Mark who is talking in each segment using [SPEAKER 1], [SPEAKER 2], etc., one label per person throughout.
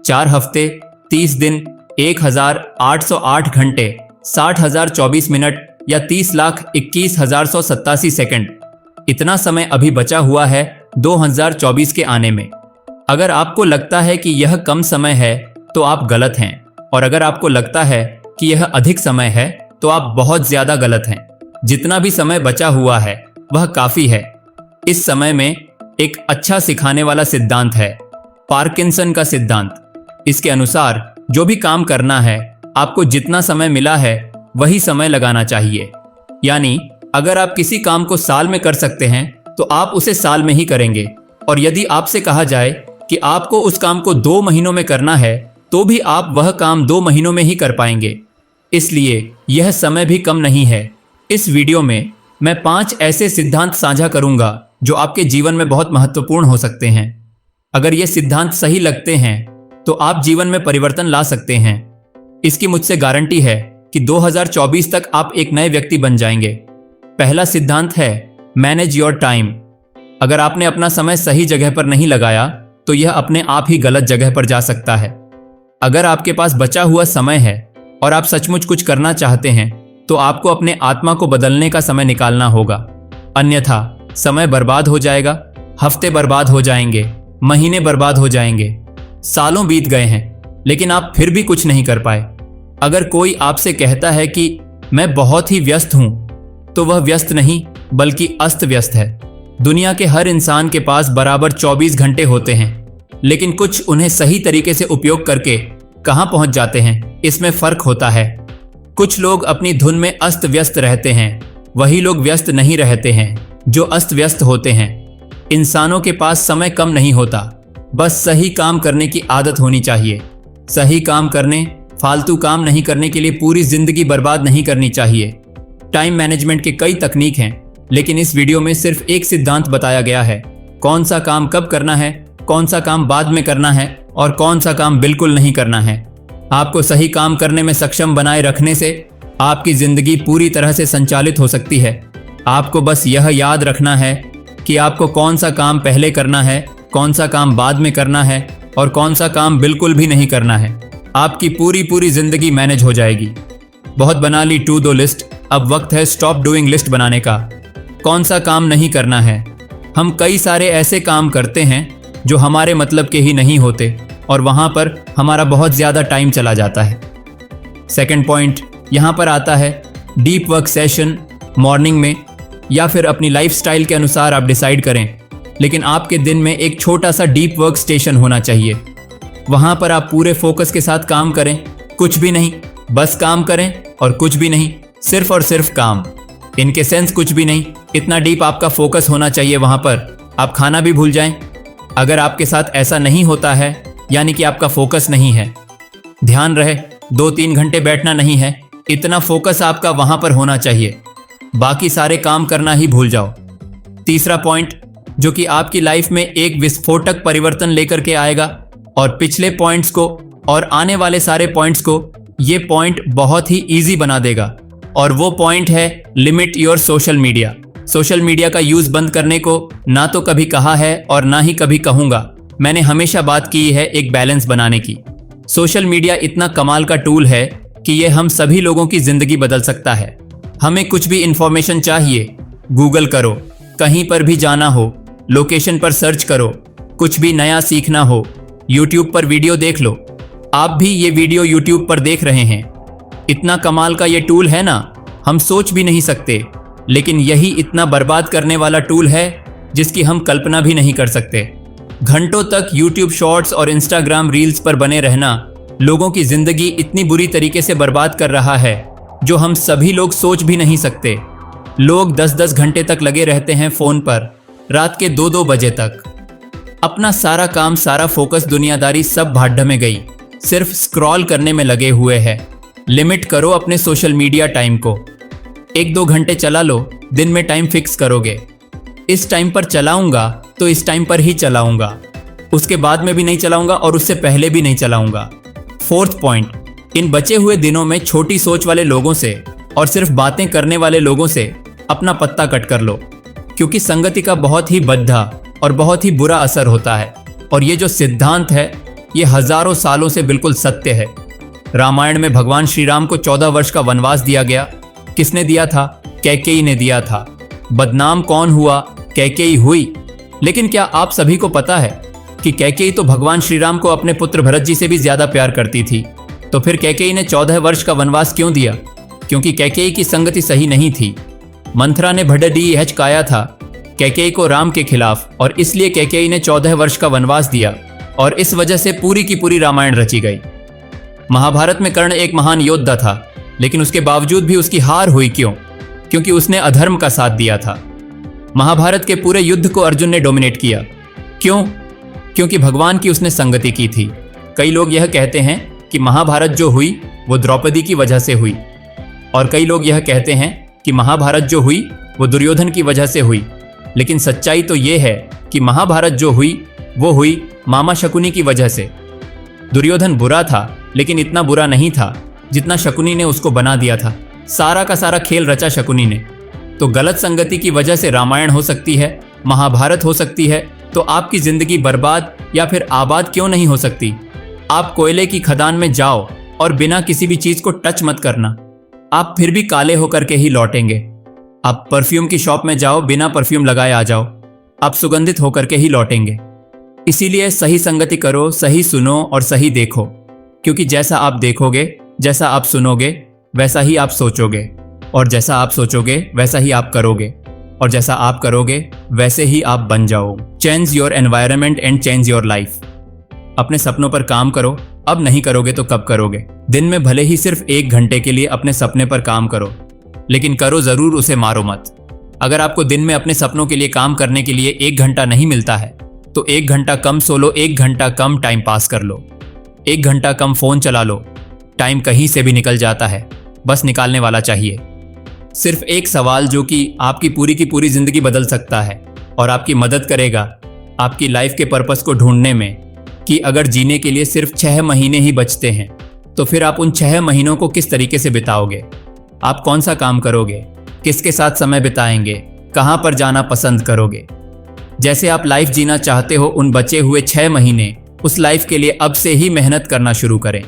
[SPEAKER 1] 4 हफ्ते, 30 दिन, 1808 घंटे, 60,024 मिनट या 30,21,187 सेकंड। इतना समय अभी बचा हुआ है 2024 के आने में। अगर आपको लगता है कि यह कम समय है तो आप गलत हैं, और अगर आपको लगता है कि यह अधिक समय है तो आप बहुत ज्यादा गलत हैं। जितना भी समय बचा हुआ है वह काफी है। इस समय में एक अच्छा सिखाने वाला सिद्धांत है, पार्किंसन का सिद्धांत। इसके अनुसार जो भी काम करना है, आपको जितना समय मिला है वही समय लगाना चाहिए। यानी अगर आप किसी काम को साल में कर सकते हैं तो आप उसे साल में ही करेंगे, और यदि आपसे कहा जाए कि आपको उस काम को 2 महीनों में करना है तो भी आप वह काम 2 महीनों में ही कर पाएंगे। इसलिए यह समय भी कम नहीं है। इस वीडियो में मैं 5 ऐसे सिद्धांत साझा करूंगा जो आपके जीवन में बहुत महत्वपूर्ण हो सकते हैं। अगर ये सिद्धांत सही लगते हैं तो आप जीवन में परिवर्तन ला सकते हैं। इसकी मुझसे गारंटी है कि 2024 तक आप एक नए व्यक्ति बन जाएंगे। पहला सिद्धांत है मैनेज योर टाइम। अगर आपने अपना समय सही जगह पर नहीं लगाया तो यह अपने आप ही गलत जगह पर जा सकता है। अगर आपके पास बचा हुआ समय है और आप सचमुच कुछ करना चाहते हैं तो आपको अपने आत्मा को बदलने का समय निकालना होगा, अन्यथा समय बर्बाद हो जाएगा। हफ्ते बर्बाद हो जाएंगे, महीने बर्बाद हो जाएंगे, सालों बीत गए हैं लेकिन आप फिर भी कुछ नहीं कर पाए। अगर कोई आपसे कहता है कि मैं बहुत ही व्यस्त हूं, तो वह व्यस्त नहीं बल्कि अस्त व्यस्त है। दुनिया के हर इंसान के पास बराबर 24 घंटे होते हैं, लेकिन कुछ उन्हें सही तरीके से उपयोग करके कहां पहुंच जाते हैं, इसमें फर्क होता है। कुछ लोग अपनी धुन में अस्त व्यस्त रहते हैं, वही लोग व्यस्त नहीं रहते हैं जो अस्त व्यस्त होते हैं। इंसानों के पास समय कम नहीं होता, बस सही काम करने की आदत होनी चाहिए। सही काम करने, फालतू काम नहीं करने के लिए पूरी जिंदगी बर्बाद नहीं करनी चाहिए। टाइम मैनेजमेंट के कई तकनीक हैं, लेकिन इस वीडियो में सिर्फ एक सिद्धांत बताया गया है। कौन सा काम कब करना है, कौन सा काम बाद में करना है और कौन सा काम बिल्कुल नहीं करना है। आपको सही काम करने में सक्षम बनाए रखने से आपकी जिंदगी पूरी तरह से संचालित हो सकती है। आपको बस यह याद रखना है कि आपको कौन सा काम पहले करना है, कौन सा काम बाद में करना है और कौन सा काम बिल्कुल भी नहीं करना है। आपकी पूरी जिंदगी मैनेज हो जाएगी। बहुत बना ली टू डू लिस्ट, अब वक्त है स्टॉप डूइंग लिस्ट बनाने का। कौन सा काम नहीं करना है? हम कई सारे ऐसे काम करते हैं जो हमारे मतलब के ही नहीं होते और वहां पर हमारा बहुत ज्यादा टाइम चला जाता है। सेकंड पॉइंट यहां पर आता है, डीप वर्क सेशन मॉर्निंग में या फिर अपनी लाइफस्टाइल के अनुसार आप डिसाइड करें, लेकिन आपके दिन में एक छोटा सा डीप वर्क स्टेशन होना चाहिए। वहां पर आप पूरे फोकस के साथ काम करें, कुछ भी नहीं, बस काम करें और कुछ भी नहीं, सिर्फ और सिर्फ काम। इनके सेंस कुछ भी नहीं, इतना डीप आपका फोकस होना चाहिए वहां पर, आप खाना भी भूल जाएं। अगर आपके साथ ऐसा नहीं होता है यानी कि आपका फोकस नहीं है। ध्यान रहे 2-3 घंटे बैठना नहीं है, इतना फोकस आपका वहां पर होना चाहिए। बाकी सारे काम करना ही भूल जाओ। तीसरा पॉइंट जो कि आपकी लाइफ में एक विस्फोटक परिवर्तन लेकर के आएगा, और पिछले पॉइंट्स को और आने वाले सारे पॉइंट्स को ये पॉइंट बहुत ही इजी बना देगा, और वो पॉइंट है limit your social media. Social media का यूज बंद करने को ना तो कभी कहा है और ना ही कभी कहूंगा। मैंने हमेशा बात की है एक बैलेंस बनाने की। सोशल मीडिया इतना कमाल का टूल है कि ये हम सभी लोगों की जिंदगी बदल सकता है। हमें कुछ भी इंफॉर्मेशन चाहिए, गूगल करो, कहीं पर भी जाना हो लोकेशन पर सर्च करो, कुछ भी नया सीखना हो यूट्यूब पर वीडियो देख लो। आप भी ये वीडियो यूट्यूब पर देख रहे हैं। इतना कमाल का ये टूल है ना, हम सोच भी नहीं सकते, लेकिन यही इतना बर्बाद करने वाला टूल है जिसकी हम कल्पना भी नहीं कर सकते। घंटों तक यूट्यूब शॉर्ट्स और इंस्टाग्राम रील्स पर बने रहना लोगों की जिंदगी इतनी बुरी तरीके से बर्बाद कर रहा है जो हम सभी लोग सोच भी नहीं सकते। लोग 10-10 घंटे तक लगे रहते हैं फोन पर, रात के 2-2 बजे तक। अपना सारा काम, सारा फोकस, दुनियादारी सब भाड़ में गई, सिर्फ स्क्रॉल करने में लगे हुए हैं। लिमिट करो अपने सोशल मीडिया टाइम को। 1-2 घंटे चला लो, दिन में टाइम फिक्स करोगे, इस टाइम पर चलाऊंगा तो इस टाइम पर ही चलाऊंगा, उसके बाद में भी नहीं चलाऊंगा और उससे पहले भी नहीं चलाऊंगा। फोर्थ पॉइंट, इन बचे हुए दिनों में छोटी सोच वाले लोगों से और सिर्फ बातें करने वाले लोगों से अपना पत्ता कट कर लो, क्योंकि संगति का बहुत ही बद्धा और बहुत ही बुरा असर होता है। और ये जो सिद्धांत है ये हजारों सालों से बिल्कुल सत्य है। रामायण में भगवान श्री राम को 14 वर्ष का वनवास दिया गया। किसने दिया था? कैकेयी ने दिया था। बदनाम कौन हुआ? कैकेयी हुई। लेकिन क्या आप सभी को पता है कि कैकेयी तो भगवान श्री राम को अपने पुत्र भरत जी से भी ज्यादा प्यार करती थी। तो फिर कैकेयी ने 14 वर्ष का वनवास क्यों दिया? क्योंकि कैकेयी की संगति सही नहीं थी। मंथरा ने भड्डी हचकाया था कैकेयी को राम के खिलाफ, और इसलिए कैकेयी ने 14 वर्ष का वनवास दिया, और इस वजह से पूरी की पूरी रामायण रची गई। महाभारत में कर्ण एक महान योद्धा था, लेकिन उसके बावजूद भी उसकी हार हुई क्यों? क्योंकि उसने अधर्म का साथ दिया था। महाभारत के पूरे युद्ध को अर्जुन ने डोमिनेट किया। क्यों? क्योंकि भगवान की उसने संगति की थी। कई लोग यह कहते हैं कि महाभारत जो हुई वो द्रौपदी की वजह से हुई, और कई लोग यह कहते हैं कि महाभारत जो हुई वो दुर्योधन की वजह से हुई। लेकिन सच्चाई तो ये है कि महाभारत जो हुई वो हुई मामा शकुनी की वजह से। दुर्योधन बुरा था, लेकिन इतना बुरा नहीं था जितना शकुनी ने उसको बना दिया था। सारा का सारा खेल रचा शकुनी ने। तो गलत संगति की वजह से रामायण हो सकती है, महाभारत हो सकती है, तो आपकी जिंदगी बर्बाद या फिर आबाद क्यों नहीं हो सकती? आप कोयले की खदान में जाओ और बिना किसी भी चीज को टच मत करना, आप फिर भी काले होकर के ही लौटेंगे। आप परफ्यूम की शॉप में जाओ, बिना परफ्यूम लगाए आ जाओ, आप सुगंधित होकर के ही लौटेंगे। इसीलिए सही संगति करो, सही सुनो और सही देखो, क्योंकि जैसा आप देखोगे, जैसा आप सुनोगे, वैसा ही आप सोचोगे, और जैसा आप सोचोगे वैसा ही आप करोगे, और जैसा आप करोगे वैसे ही आप बन जाओगे। Change your environment and change your life. अपने सपनों पर काम करो। अब नहीं करोगे तो कब करोगे? दिन में भले ही सिर्फ 1 घंटे के लिए अपने सपने पर काम करो, लेकिन करो जरूर, उसे मारो मत। अगर आपको दिन में अपने सपनों के लिए काम करने के लिए 1 घंटा नहीं मिलता है तो 1 घंटा कम सो लो, 1 घंटा कम टाइम पास कर लो, 1 घंटा कम फोन चला लो। टाइम कहीं से भी निकल जाता है, बस निकालने वाला चाहिए। सिर्फ एक सवाल जो कि आपकी पूरी की पूरी जिंदगी बदल सकता है और आपकी मदद करेगा आपकी लाइफ के पर्पस को ढूंढने में, कि अगर जीने के लिए सिर्फ 6 महीने ही बचते हैं तो फिर आप उन 6 महीनों को किस तरीके से बिताओगे? आप कौन सा काम करोगे? किसके साथ समय बिताएंगे? कहाँ पर जाना पसंद करोगे? जैसे आप लाइफ जीना चाहते हो, उन बचे हुए 6 महीने उस लाइफ के लिए अब से ही मेहनत करना शुरू करें।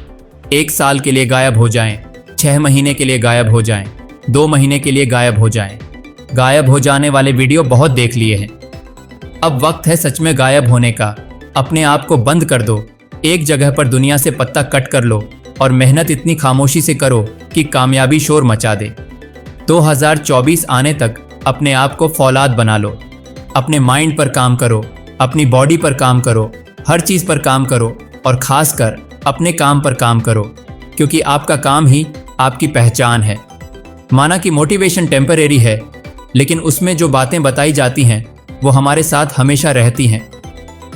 [SPEAKER 1] 1 साल के लिए गायब हो जाएं, 6 महीने के लिए गायब हो जाएं, 2 महीने के लिए गायब हो जाएं। गायब हो जाने वाले वीडियो बहुत देख लिए हैं। अब वक्त है सच में गायब होने का। अपने आप को बंद कर दो, एक जगह पर दुनिया से पत्ता कट कर लो और मेहनत इतनी खामोशी से करो कि कामयाबी शोर मचा दे। 2024 आने तक अपने आप को फौलाद बना लो। अपने माइंड पर काम करो, अपनी बॉडी पर काम करो, हर चीज़ पर काम करो, और खासकर अपने काम पर काम करो, क्योंकि आपका काम ही आपकी पहचान है। माना कि मोटिवेशन टेम्परेरी है, लेकिन उसमें जो बातें बताई जाती हैं वो हमारे साथ हमेशा रहती हैं।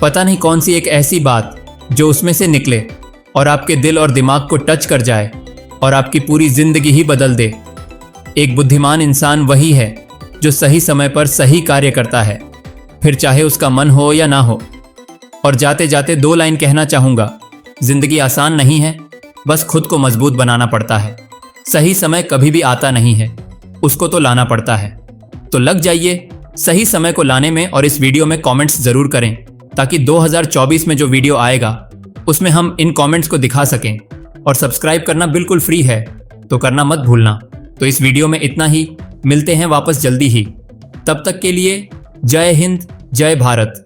[SPEAKER 1] पता नहीं कौन सी एक ऐसी बात जो उसमें से निकले और आपके दिल और दिमाग को टच कर जाए और आपकी पूरी जिंदगी ही बदल दे। एक बुद्धिमान इंसान वही है जो सही समय पर सही कार्य करता है, फिर चाहे उसका मन हो या ना हो। और जाते जाते 2 लाइन कहना चाहूँगा, जिंदगी आसान नहीं है, बस खुद को मजबूत बनाना पड़ता है। सही समय कभी भी आता नहीं है, उसको तो लाना पड़ता है। तो लग जाइए सही समय को लाने में, और इस वीडियो में कमेंट्स ज़रूर करें ताकि 2024 में जो वीडियो आएगा उसमें हम इन कमेंट्स को दिखा सकें। और सब्सक्राइब करना बिल्कुल फ्री है, तो करना मत भूलना। तो इस वीडियो में इतना ही, मिलते हैं वापस जल्दी ही। तब तक के लिए जय हिंद, जय भारत।